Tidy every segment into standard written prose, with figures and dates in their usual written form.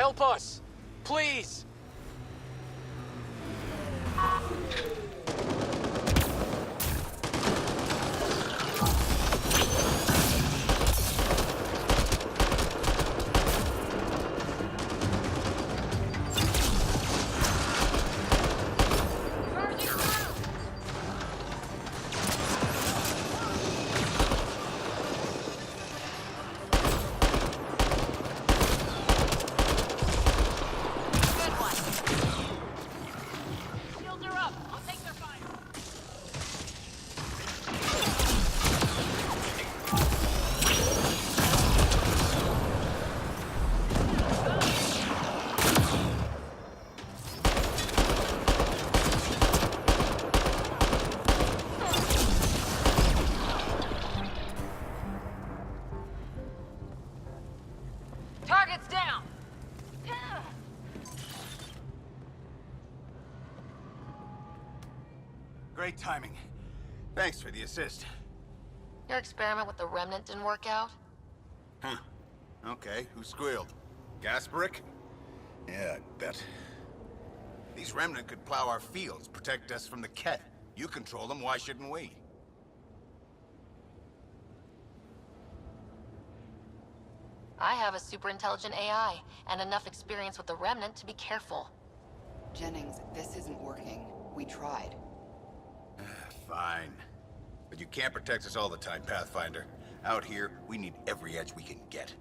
Help us! Please! Target's down! Great timing. Thanks for the assist. Your experiment with the Remnant didn't work out? Huh. Okay, who squealed? Gasparic? Yeah, I bet. These Remnant could plow our fields, protect us from the Ket. You control them, why shouldn't we? I have a super intelligent AI, and enough experience with the Remnant to be careful. Jennings, this isn't working. We tried. Fine. But you can't protect us all the time, Pathfinder. Out here, we need every edge we can get.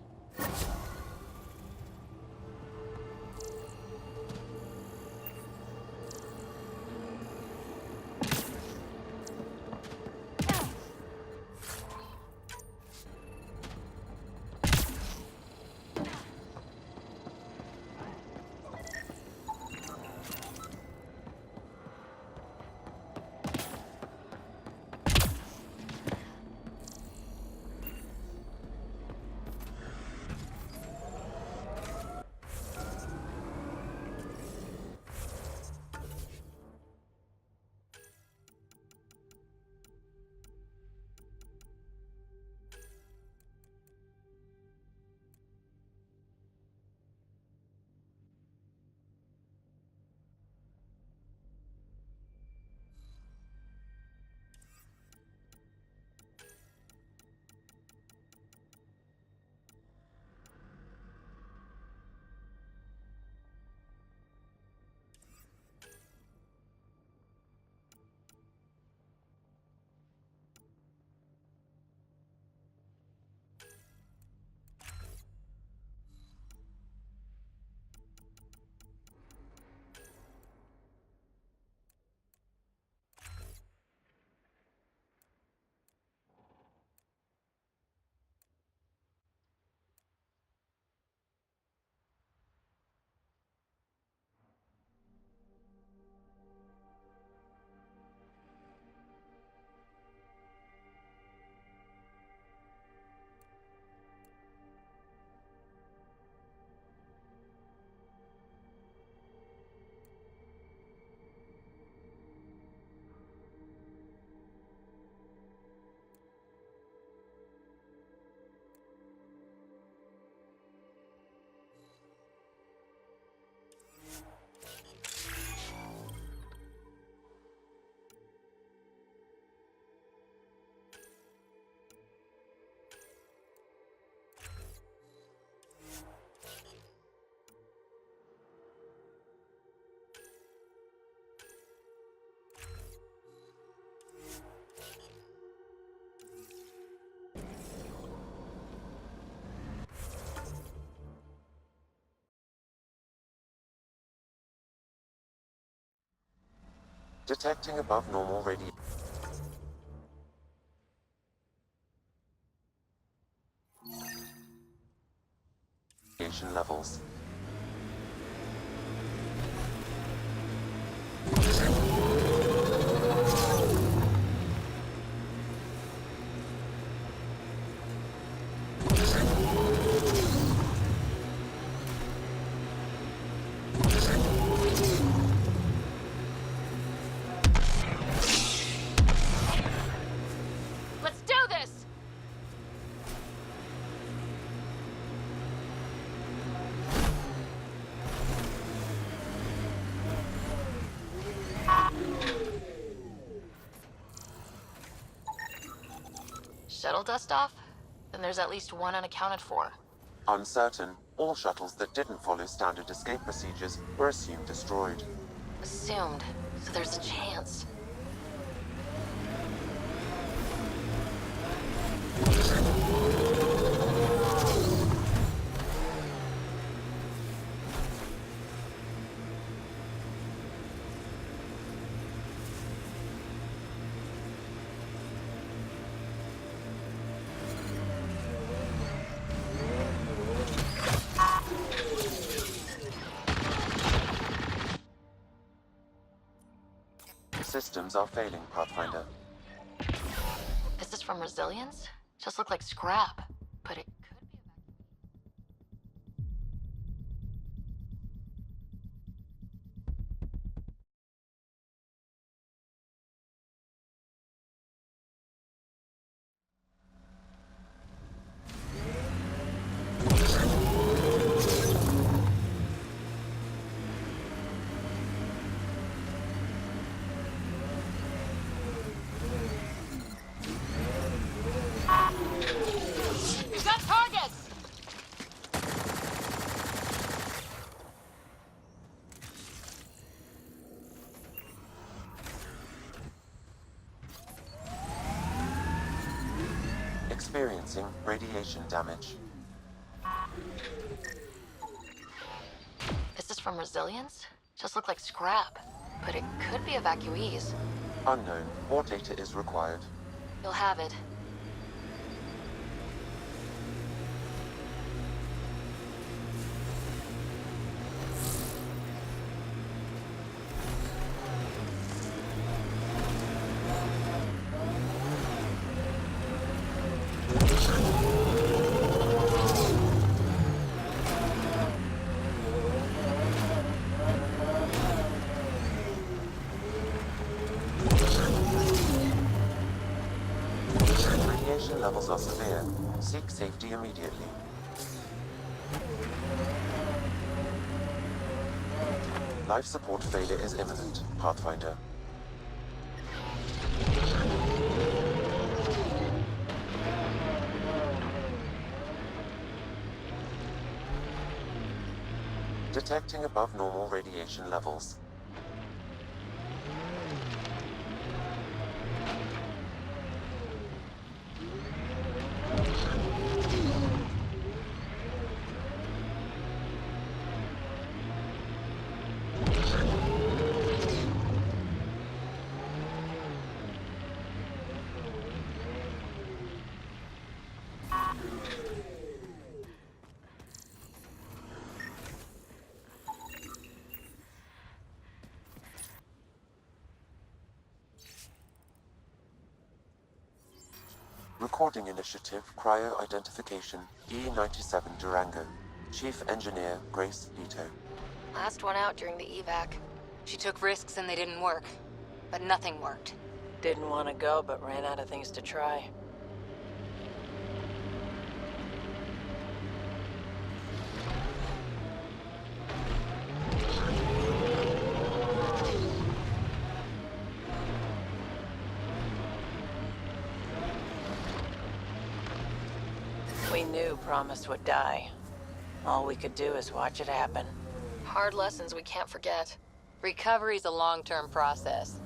Detecting above normal radiation levels. Let's do this! shuttle dust off? Then there's at least one unaccounted for. Uncertain, all shuttles that didn't follow standard escape procedures were assumed destroyed. Assumed. So there's a chance. Systems are failing, Pathfinder. Is this from resilience? Just look like scrap. But it could be You got targets! Experiencing radiation damage. Is this from resilience? Just look like scrap. But it could be evacuees. Unknown. More data is required. You'll have it. Radiation levels are severe. Seek safety immediately. Life support failure is imminent, Pathfinder. Detecting above normal radiation levels. Recording Initiative Cryo-Identification E-97 Durango. Chief Engineer Grace Leto. Last one out during the evac. She took risks and they didn't work. But nothing worked. Didn't want to go, but ran out of things to try. We knew Promise would die. All we could do is watch it happen. Hard lessons we can't forget. Recovery's a long-term process.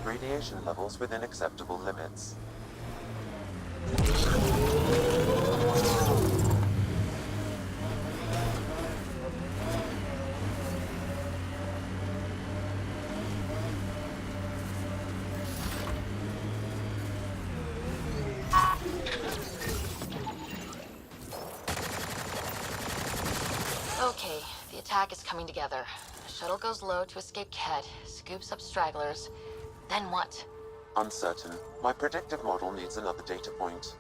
Radiation levels within acceptable limits. Okay, the attack is coming together. Shuttle goes low to escape Ket, scoops up stragglers. Then what? Uncertain. My predictive model needs another data point.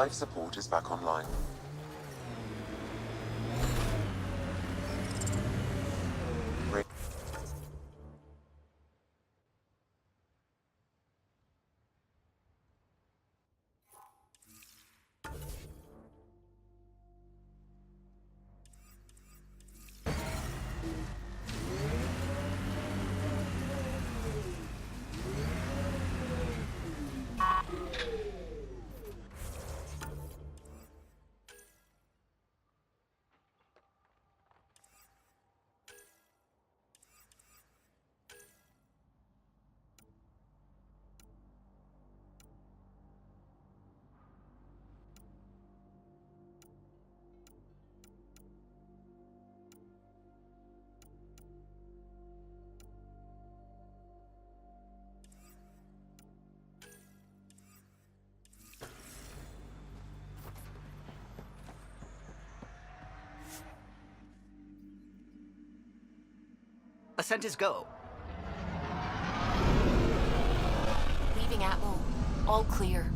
Life support is back online. Ascent is go. Leaving Atmo. All clear.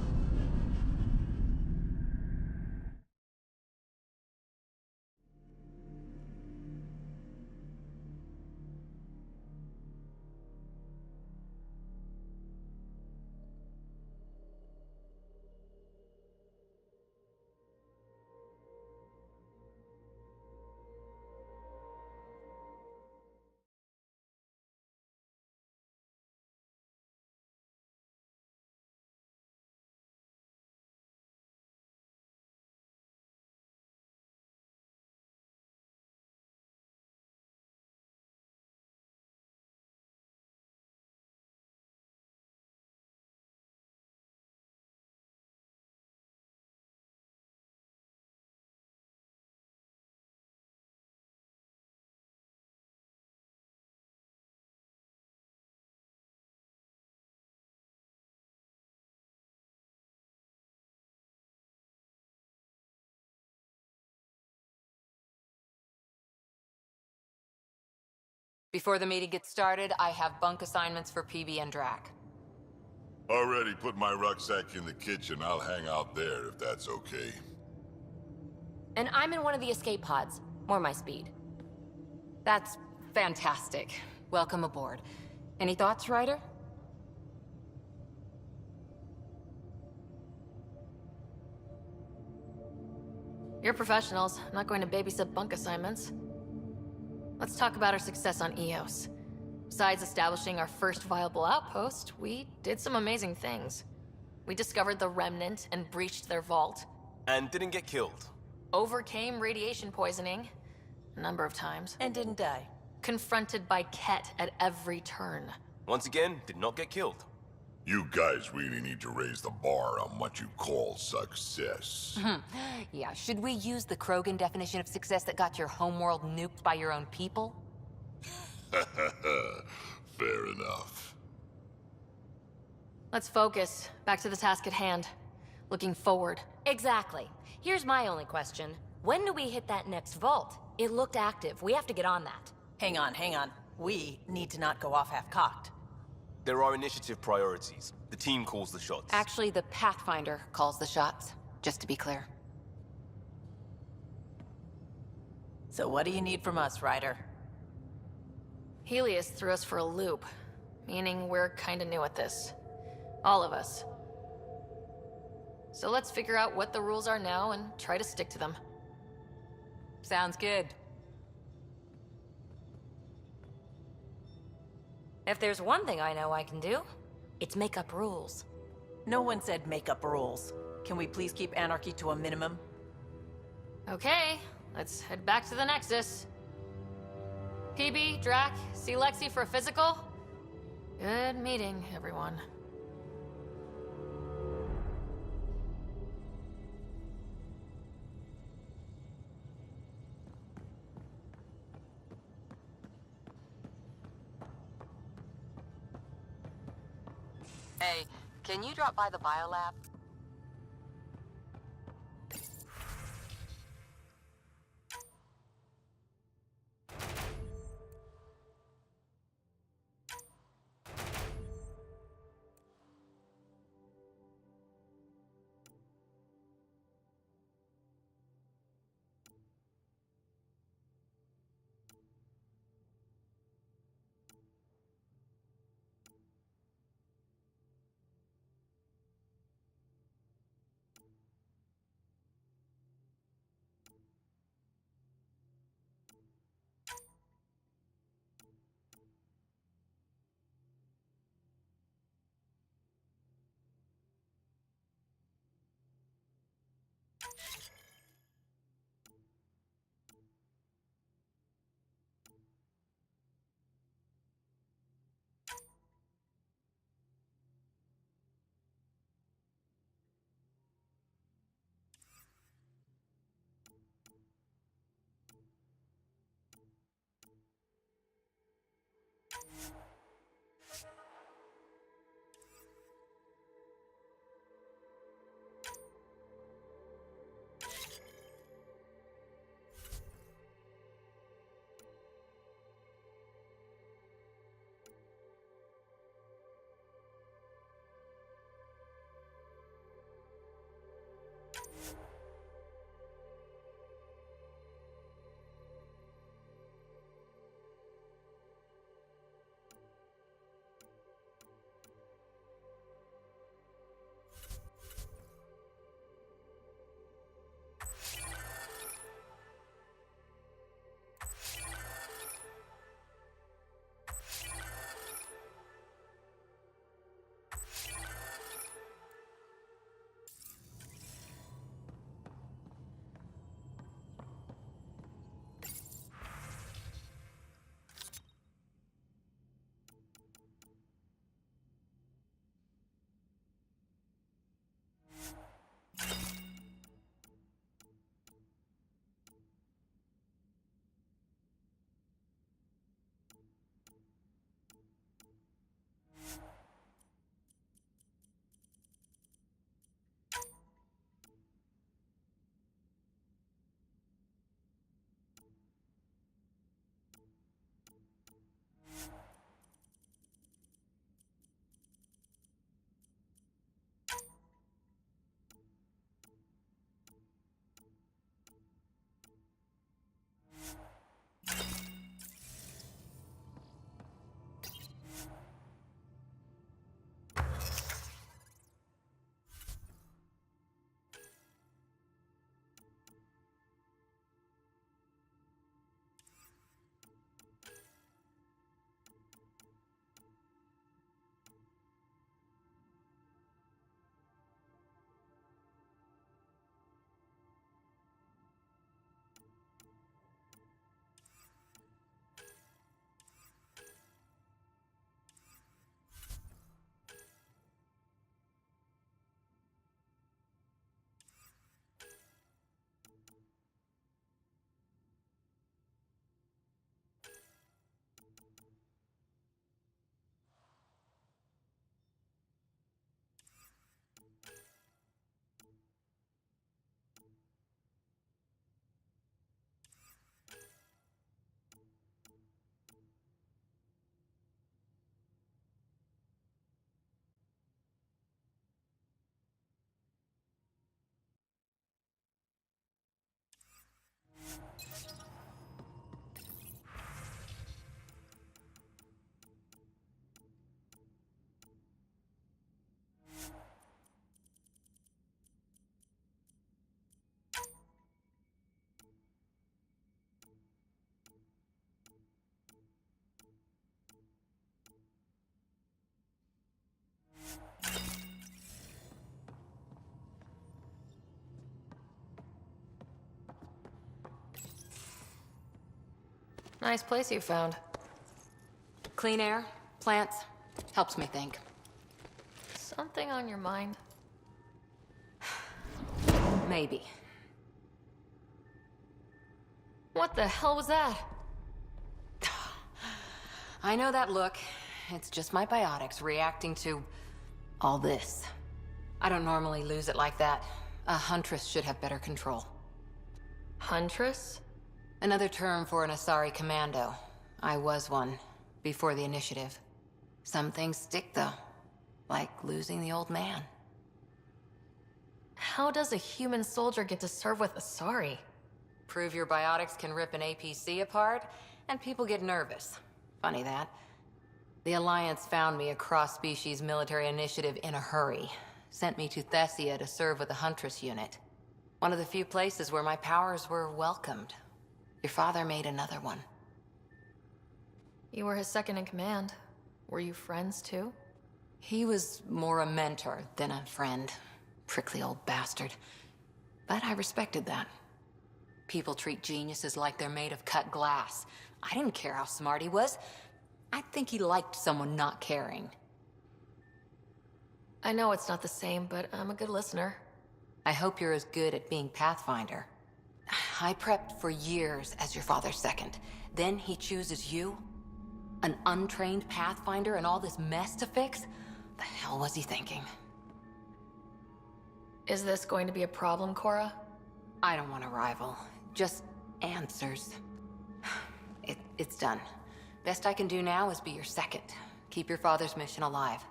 Before the meeting gets started, I have bunk assignments for PB and Drac. Already put my rucksack in the kitchen. I'll hang out there if that's okay. And I'm in one of the escape pods. More my speed. That's fantastic. Welcome aboard. Any thoughts, Ryder? You're professionals. I'm not going to babysit bunk assignments. Let's talk about our success on Eos. Besides establishing our first viable outpost, we did some amazing things. We discovered the Remnant and breached their vault. And didn't get killed. Overcame radiation poisoning. A number of times. And didn't die. Confronted by Ket at every turn. Once again, did not get killed. You guys really need to raise the bar on what you call success. Yeah, should we use the Krogan definition of success that got your homeworld nuked by your own people? Fair enough. Let's focus. Back to the task at hand. Looking forward. Exactly. Here's my only question. When do we hit that next vault? It looked active. We have to get on that. Hang on, hang on. We need to not go off half-cocked. There are initiative priorities. The team calls the shots. Actually, the Pathfinder calls the shots, just to be clear. So what do you need from us, Ryder? Helios threw us for a loop, meaning we're kinda new at this. All of us. So let's figure out what the rules are now and try to stick to them. Sounds good. If there's one thing I know I can do, it's make up rules. No one said make up rules. Can we please keep anarchy to a minimum? Okay, let's head back to the Nexus. PB, Drac, see Lexi for a physical? Good meeting, everyone. Hey, can you drop by the biolab? Nice place you found. Clean air, plants, helps me think. Something on your mind? Maybe. What the hell was that? I know that look. It's just my biotics reacting to all this. I don't normally lose it like that. A huntress should have better control. Huntress? Another term for an Asari commando. I was one, before the initiative. Some things stick, though. Like losing the old man. How does a human soldier get to serve with Asari? Prove your biotics can rip an APC apart, and people get nervous. Funny that. The Alliance found me a cross-species military initiative in a hurry. Sent me to Thessia to serve with the Huntress unit. One of the few places where my powers were welcomed. Your father made another one. You were his second in command. Were you friends too? He was more a mentor than a friend. Prickly old bastard. But I respected that. People treat geniuses like they're made of cut glass. I didn't care how smart he was. I think he liked someone not caring. I know it's not the same, but I'm a good listener. I hope you're as good at being Pathfinder. I prepped for years as your father's second. Then he chooses you? An untrained Pathfinder and all this mess to fix? The hell was he thinking? Is this going to be a problem, Cora? I don't want a rival. Just answers. It's done. Best I can do now is be your second. Keep your father's mission alive.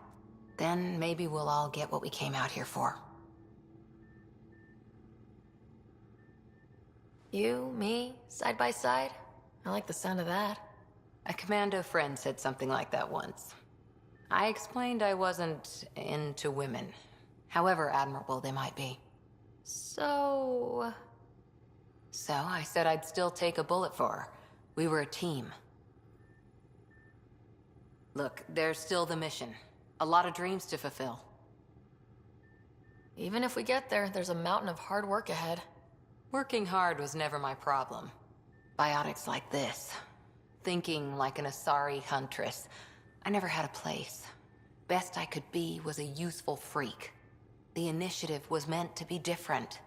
Then maybe we'll all get what we came out here for. You, me, side by side? I like the sound of that. A commando friend said something like that once. I explained I wasn't into women, however admirable they might be. So I said I'd still take a bullet for her. We were a team. Look, there's still the mission. A lot of dreams to fulfill. even if we get there, there's a mountain of hard work ahead. Working hard was never my problem. Biotics like this. Thinking like an Asari huntress. I never had a place. Best I could be was a useful freak. The initiative was meant to be different.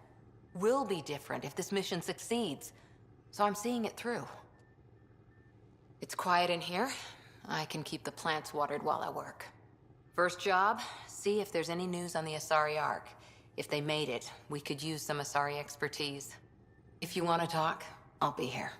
Will be different if this mission succeeds. So I'm seeing it through. It's quiet in here. I can keep the plants watered while I work. First job, see if there's any news on the Asari Ark. If they made it, we could use some Asari expertise. If you want to talk, I'll be here.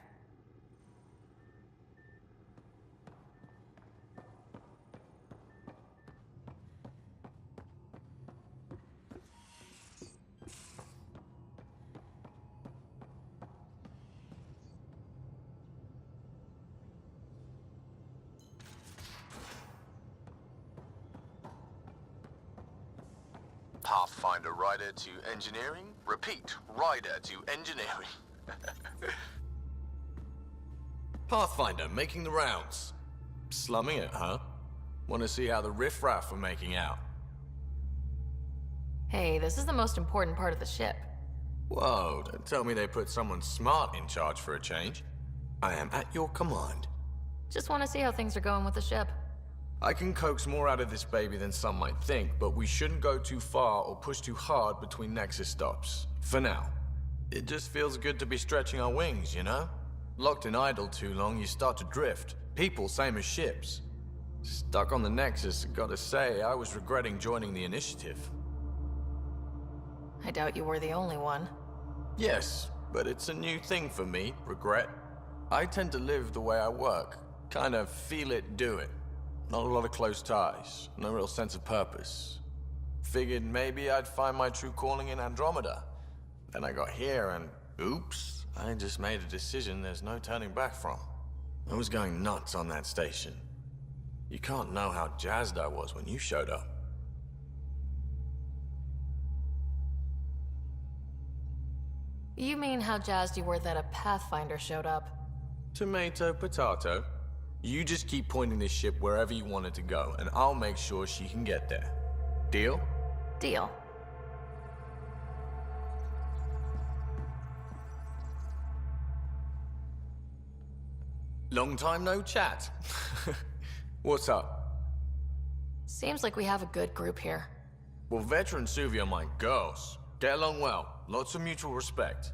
Pathfinder rider to engineering. Repeat, rider to engineering. Pathfinder making the rounds. Slumming it, huh? Want to see how the riffraff are making out? Hey, this is the most important part of the ship. Whoa, don't tell me they put someone smart in charge for a change. I am at your command. Just want to see how things are going with the ship. I can coax more out of this baby than some might think, but we shouldn't go too far or push too hard between Nexus stops. For now. It just feels good to be stretching our wings, you know? Locked in idle too long, you start to drift. People, same as ships. Stuck on the Nexus, gotta say, I was regretting joining the initiative. I doubt you were the only one. Yes, but it's a new thing for me, regret. I tend to live the way I work. Kind of feel it, do it. Not a lot of close ties, no real sense of purpose. Figured maybe I'd find my true calling in Andromeda. Then I got here and, oops, I just made a decision there's no turning back from. I was going nuts on that station. You can't know how jazzed I was when you showed up. You mean how jazzed you were that a Pathfinder showed up? Tomato, potato. You just keep pointing this ship wherever you want it to go, and I'll make sure she can get there. Deal? Deal. Long time no chat. What's up? Seems like we have a good group here. Well, veteran Suvi are my girls. Get along well. Lots of mutual respect.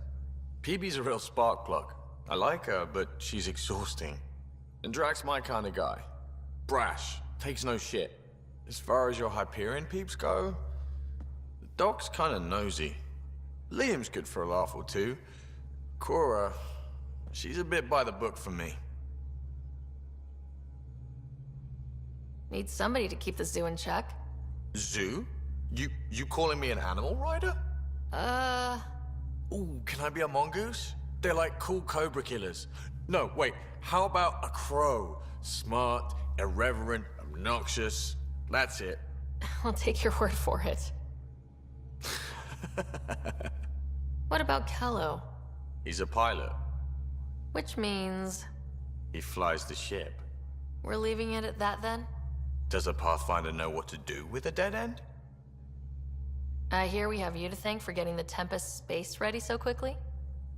PB's a real spark plug. I like her, but she's exhausting. And Drax's my kind of guy. Brash. Takes no shit. As far as your Hyperion peeps go, the Doc's kind of nosy. Liam's good for a laugh or two. Cora, she's a bit by the book for me. Need somebody to keep the zoo in check. Zoo? You calling me an animal rider? Ooh, can I be a mongoose? They're like cool cobra killers. No, wait, how about a crow? Smart, irreverent, obnoxious. That's it. I'll take your word for it. What about Kello? He's a pilot. Which means... He flies the ship. we're leaving it at that then? Does a Pathfinder know what to do with a dead end? I hear we have you to thank for getting the Tempest space ready so quickly?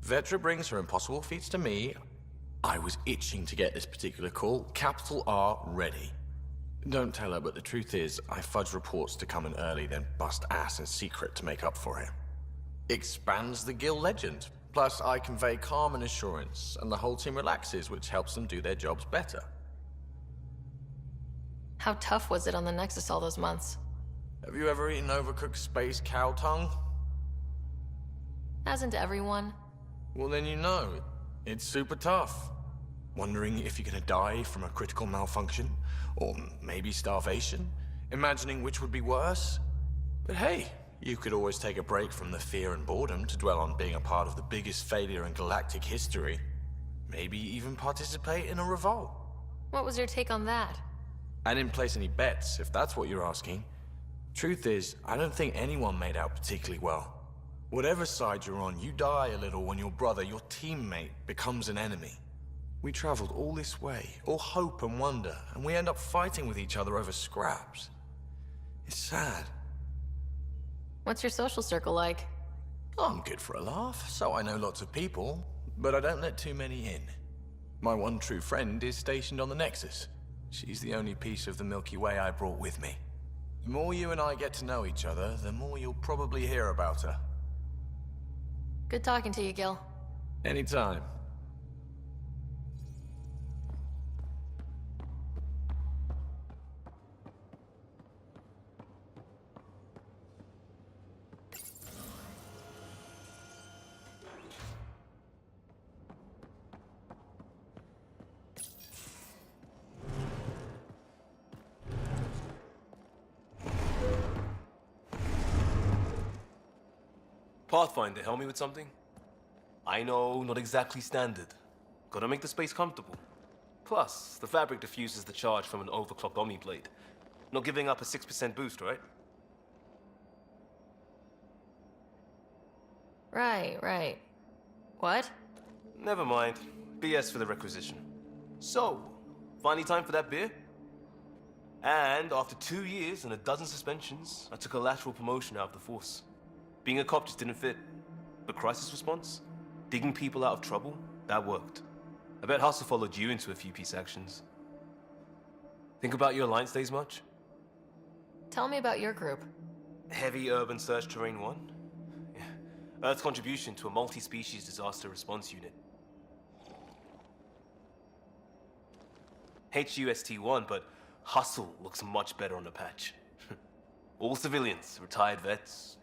Vetra brings her impossible feats to me. I was itching to get this particular call. Capital R ready. Don't tell her, but the truth is, I fudge reports to come in early, then bust ass in secret to make up for it. Expands the guild legend. Plus, I convey calm and assurance, and the whole team relaxes, which helps them do their jobs better. How tough was it on the Nexus all those months? Have you ever eaten overcooked space cow tongue? Hasn't everyone? Well, then you know. It's super tough. Wondering if you're gonna die from a critical malfunction? Or maybe starvation? Imagining which would be worse? But hey, you could always take a break from the fear and boredom to dwell on being a part of the biggest failure in galactic history. Maybe even participate in a revolt. What was your take on that? I didn't place any bets, if that's what you're asking. Truth is, I don't think anyone made out particularly well. Whatever side you're on, you die a little when your brother, your teammate, becomes an enemy. We traveled all this way, all hope and wonder, and we end up fighting with each other over scraps. It's sad. What's your social circle like? I'm good for a laugh, so I know lots of people, but I don't let too many in. My one true friend is stationed on the Nexus. She's the only piece of the Milky Way I brought with me. The more you and I get to know each other, the more you'll probably hear about her. Good talking to you, Gil. Anytime. Pathfinder, help me with something? I know, not exactly standard. Gotta make the space comfortable. Plus, the fabric diffuses the charge from an overclocked Omni blade. Not giving up a 6% boost, right? Right. What? Never mind. BS for the requisition. So, finally time for that beer? And after 2 years and a dozen suspensions, I took a lateral promotion out of the force. Being a cop just didn't fit. But crisis response? Digging people out of trouble? That worked. I bet Hustle followed you into a few peace actions. Think about your Alliance days much? Tell me about your group. Heavy Urban Search Terrain 1? Yeah. Earth's contribution to a multi-species disaster response unit. HUST-1, but Hustle looks much better on the patch. All civilians, retired vets,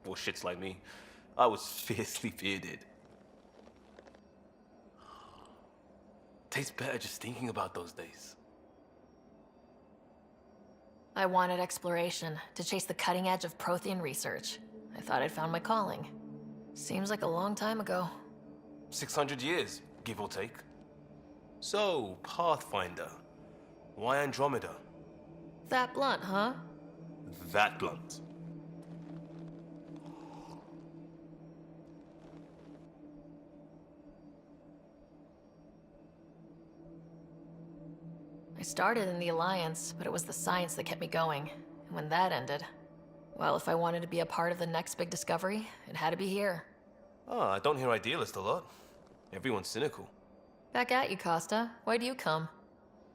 or shits like me. I was fiercely bearded. Tastes better just thinking about those days. I wanted exploration, to chase the cutting edge of Prothean research. I thought I'd found my calling. Seems like a long time ago. 600 years, give or take. So, Pathfinder. Why Andromeda? That blunt, huh? That blunt. I started in the Alliance, but it was the science that kept me going. And when that ended, well, if I wanted to be a part of the next big discovery, it had to be here. Oh, I don't hear idealist a lot. Everyone's cynical. Back at you, Costa. Why'd you come?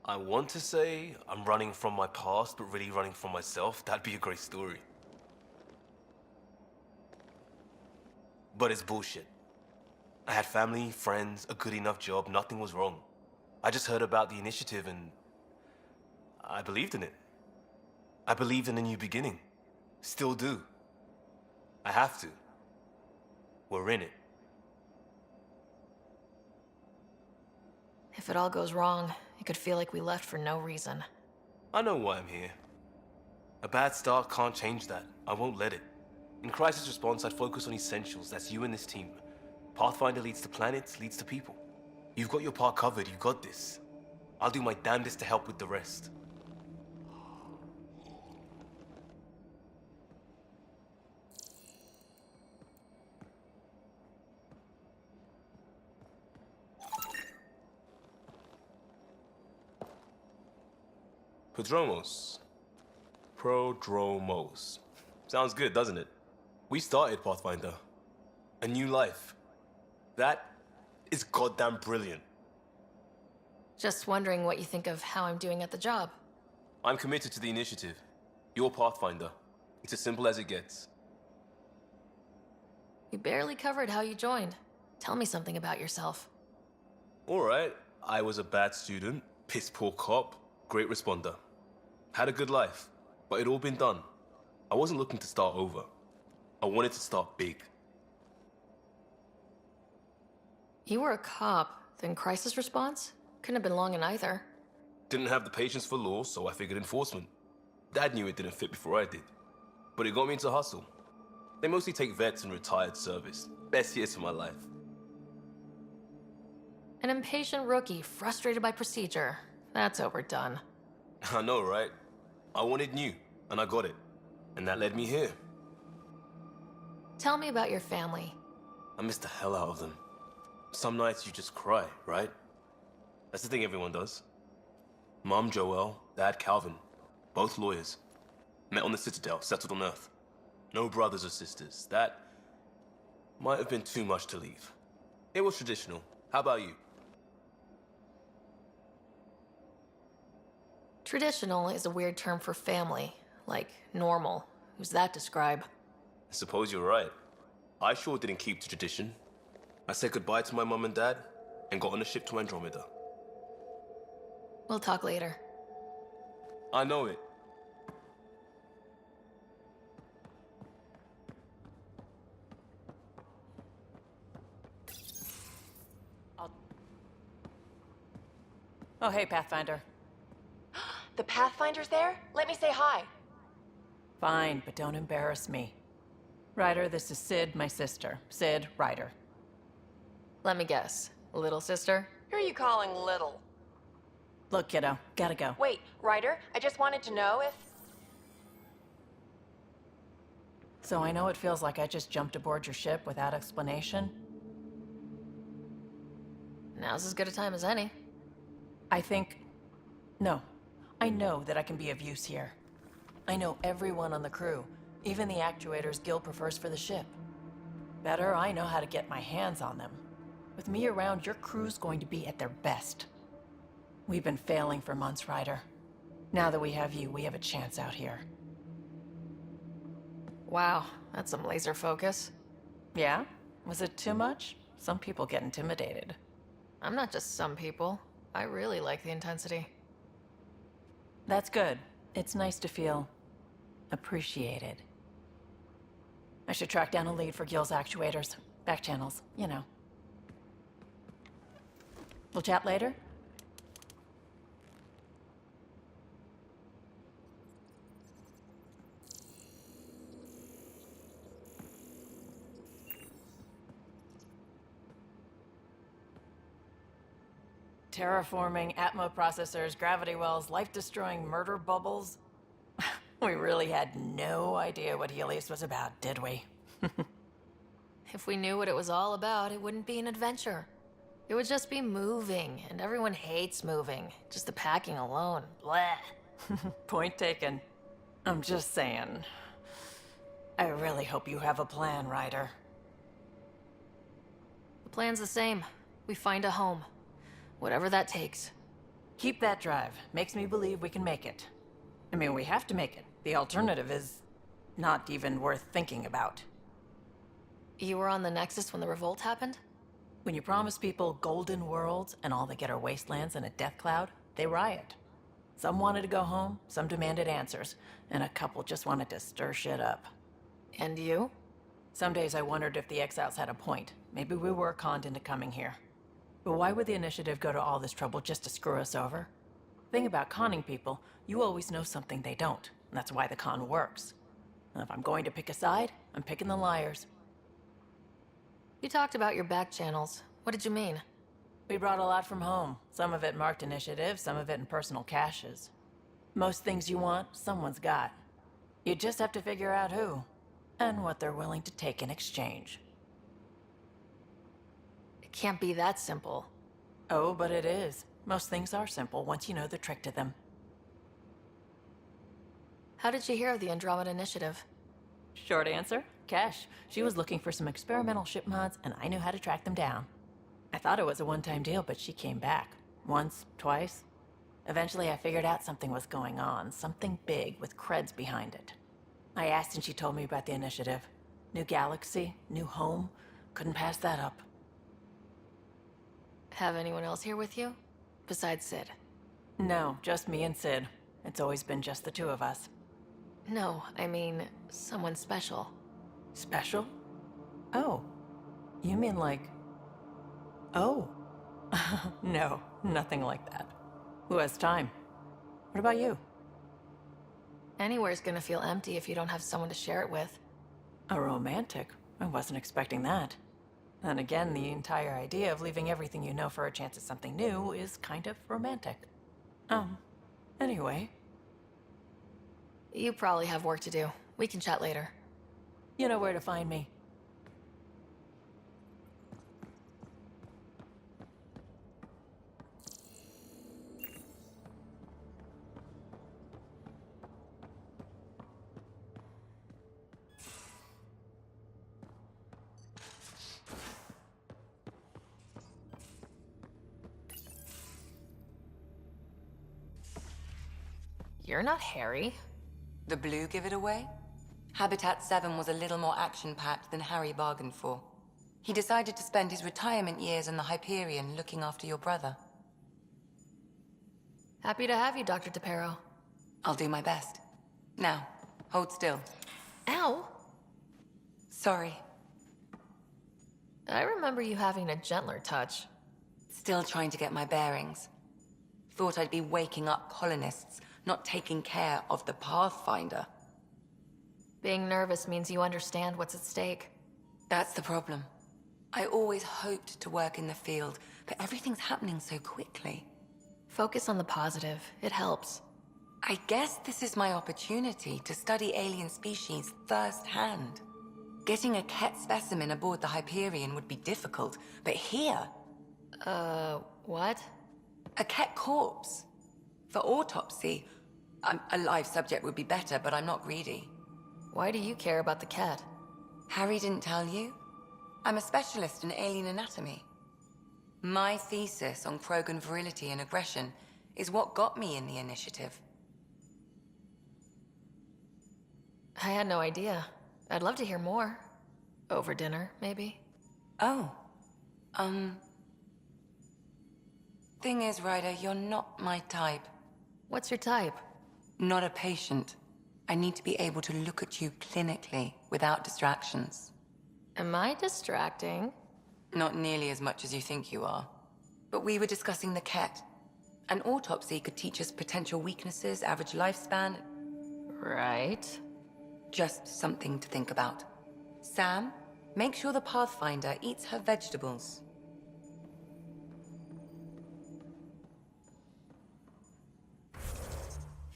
I want to say I'm running from my past, but really running from myself. That'd be a great story. But it's bullshit. I had family, friends, a good enough job, nothing was wrong. I just heard about the initiative and I believed in it. I believed in a new beginning. Still do. I have to. We're in it. If it all goes wrong, it could feel like we left for no reason. I know why I'm here. A bad start can't change that. I won't let it. In crisis response, I'd focus on essentials. That's you and this team. Pathfinder leads to planets, leads to people. You've got your part covered. You got this. I'll do my damnedest to help with the rest. Prodromos. Sounds good, doesn't it? We started Pathfinder. A new life. That is goddamn brilliant. Just wondering what you think of how I'm doing at the job. I'm committed to the initiative. You're Pathfinder. It's as simple as it gets. You barely covered how you joined. Tell me something about yourself. Alright, I was a bad student, piss poor cop, great responder. Had a good life, but it'd all been done. I wasn't looking to start over. I wanted to start big. You were a cop, then crisis response? Couldn't have been long in either. Didn't have the patience for law, so I figured enforcement. Dad knew it didn't fit before I did. But it got me into hustle. They mostly take vets and retired service. Best years of my life. An impatient rookie, frustrated by procedure. That's overdone. I know, right? I wanted new, and I got it. And that led me here. Tell me about your family. I miss the hell out of them. Some nights you just cry, right? That's the thing everyone does. Mom Joelle, Dad Calvin. Both lawyers. Met on the Citadel, settled on Earth. No brothers or sisters. That might have been too much to leave. It was traditional. How about you? Traditional is a weird term for family. Like normal. Who's that describe? I suppose you're right. I sure didn't keep to tradition. I said goodbye to my mom and dad and got on a ship to Andromeda. We'll talk later. I know it. Oh, hey, Pathfinder. The Pathfinder's there? Let me say hi. Fine, but don't embarrass me. Ryder, this is Sid, my sister. Sid, Ryder. Let me guess. Little sister? Who are you calling little? Look, kiddo, gotta go. Wait, Ryder, I just wanted to know if... So I know it feels like I just jumped aboard your ship without explanation. Now's as good a time as any. No. I know that I can be of use here. I know everyone on the crew, even the actuators Gil prefers for the ship. Better, I know how to get my hands on them. With me around, your crew's going to be at their best. We've been failing for months, Ryder. Now that we have you, we have a chance out here. Wow, that's some laser focus. Yeah? Was it too much? Some people get intimidated. I'm not just some people. I really like the intensity. That's good. It's nice to feel appreciated. I should track down a lead for Gil's actuators. Back channels, you know. We'll chat later? Terraforming, Atmo processors, gravity wells, life-destroying murder bubbles. We really had no idea what Helios was about, did we? If we knew what it was all about, it wouldn't be an adventure. It would just be moving, and everyone hates moving. Just the packing alone. Bleh. Point taken. I'm just saying. I really hope you have a plan, Ryder. The plan's the same. We find a home. Whatever that takes. Keep that drive. Makes me believe we can make it. I mean, we have to make it. The alternative is not even worth thinking about. You were on the Nexus when the revolt happened? When you promise people golden worlds and all they get are wastelands and a death cloud, they riot. Some wanted to go home, some demanded answers, and a couple just wanted to stir shit up. And you? Some days I wondered if the exiles had a point. Maybe we were conned into coming here. But why would the initiative go to all this trouble just to screw us over? Thing about conning people, you always know something they don't. And that's why the con works. And if I'm going to pick a side, I'm picking the liars. You talked about your back channels. What did you mean? We brought a lot from home. Some of it marked initiative, some of it in personal caches. Most things you want, someone's got. You just have to figure out who, and what they're willing to take in exchange. It can't be that simple. Oh, but it is. Most things are simple once you know the trick to them. How did you hear of the Andromeda Initiative? Short answer, cash. She was looking for some experimental ship mods, and I knew how to track them down. I thought it was a one-time deal, but she came back. Once, twice. Eventually, I figured out something was going on, something big with creds behind it. I asked and she told me about the initiative. New galaxy, new home. Couldn't pass that up. Have anyone else here with you? Besides Sid? No, just me and Sid. It's always been just the two of us. No, I mean, someone special. Special? Oh. You mean like... Oh. No, nothing like that. Who has time? What about you? Anywhere's gonna feel empty if you don't have someone to share it with. A romantic? I wasn't expecting that. Then again, the entire idea of leaving everything you know for a chance at something new is kind of romantic. Anyway. You probably have work to do. We can chat later. You know where to find me. You're not Harry. The blue give it away? Habitat 7 was a little more action-packed than Harry bargained for. He decided to spend his retirement years in the Hyperion looking after your brother. Happy to have you, Dr. DePero. I'll do my best. Now, hold still. Ow! Sorry. I remember you having a gentler touch. Still trying to get my bearings. Thought I'd be waking up colonists, not taking care of the Pathfinder. Being nervous means you understand what's at stake. That's the problem. I always hoped to work in the field, but everything's happening so quickly. Focus on the positive. It helps. I guess this is my opportunity to study alien species firsthand. Getting a Ket specimen aboard the Hyperion would be difficult, but here... What? A Ket corpse. For autopsy. A live subject would be better, but I'm not greedy. Why do you care about the cat? Harry didn't tell you? I'm a specialist in alien anatomy. My thesis on Krogan virility and aggression is what got me in the initiative. I had no idea. I'd love to hear more. Over dinner, maybe? Oh. Thing is, Ryder, you're not my type. What's your type? Not a patient. I need to be able to look at you clinically without distractions. Am I distracting? Not nearly as much as you think you are. But we were discussing the Ket. An autopsy could teach us potential weaknesses, average lifespan. Right. Just something to think about. Sam, make sure the Pathfinder eats her vegetables.